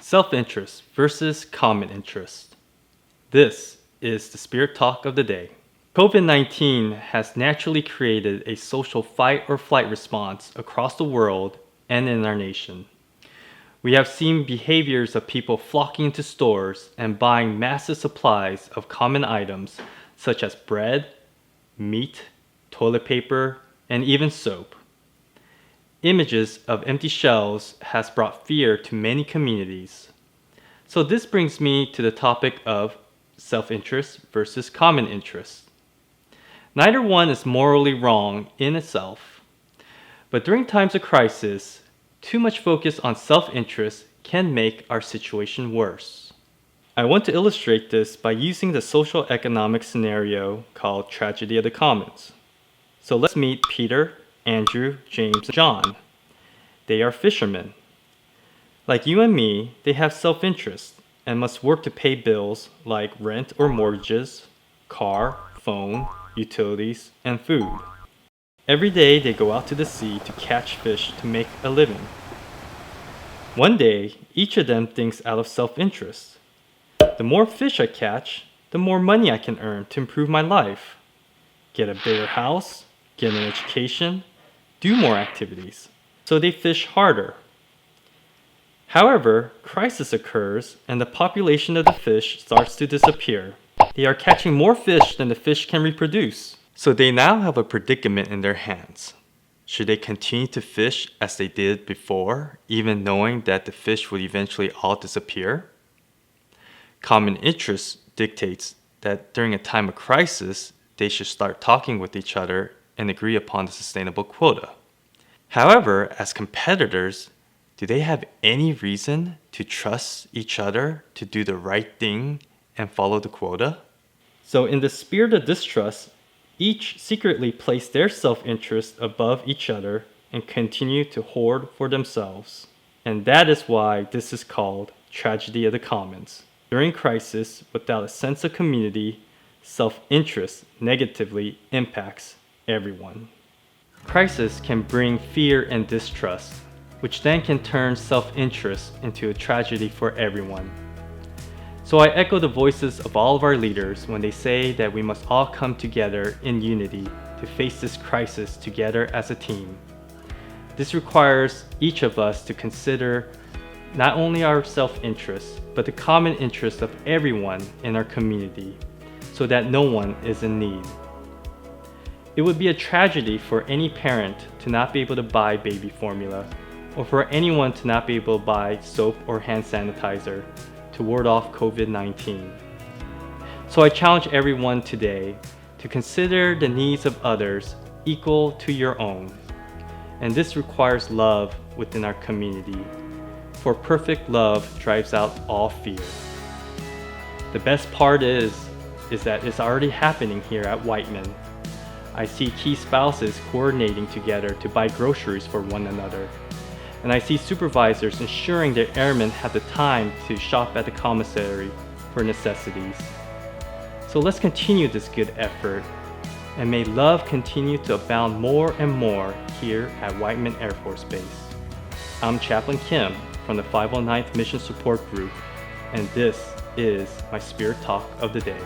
Self-interest versus common interest. This is the Spirit Talk of the day. COVID-19 has naturally created a social fight or flight response across the world and in our nation. We have seen behaviors of people flocking into stores and buying massive supplies of common items such as bread, meat, toilet paper, and even soap. Images of empty shelves has brought fear to many communities. So this brings me to the topic of self-interest versus common interest. Neither one is morally wrong in itself, but during times of crisis, too much focus on self-interest can make our situation worse. I want to illustrate this by using the social economic scenario called Tragedy of the Commons. So let's meet Peter, Andrew, James, and John. They are fishermen. Like you and me, they have self-interest and must work to pay bills like rent or mortgages, car, phone, utilities, and food. Every day they go out to the sea to catch fish to make a living. One day, each of them thinks out of self-interest. The more fish I catch, the more money I can earn to improve my life. Get a bigger house, get an education, do more activities. So they fish harder. However, crisis occurs and the population of the fish starts to disappear. They are catching more fish than the fish can reproduce. So they now have a predicament in their hands. Should they continue to fish as they did before, even knowing that the fish would eventually all disappear? Common interest dictates that during a time of crisis, they should start talking with each other and agree upon the sustainable quota. However, as competitors, do they have any reason to trust each other to do the right thing and follow the quota? So in the spirit of distrust, each secretly place their self-interest above each other and continue to hoard for themselves. And that is why this is called Tragedy of the Commons. During crisis, without a sense of community, self-interest negatively impacts everyone. Crisis can bring fear and distrust, which then can turn self-interest into a tragedy for everyone. So I echo the voices of all of our leaders when they say that we must all come together in unity to face this crisis together as a team. This requires each of us to consider not only our self-interest, but the common interest of everyone in our community, so that no one is in need. It would be a tragedy for any parent to not be able to buy baby formula, or for anyone to not be able to buy soap or hand sanitizer to ward off COVID-19. So I challenge everyone today to consider the needs of others equal to your own. And this requires love within our community, for perfect love drives out all fear. The best part is that it's already happening here at Whiteman. I see key spouses coordinating together to buy groceries for one another. And I see supervisors ensuring their airmen have the time to shop at the commissary for necessities. So let's continue this good effort, and may love continue to abound more and more here at Whiteman Air Force Base. I'm Chaplain Kim from the 509th Mission Support Group, and this is my Spirit Talk of the Day.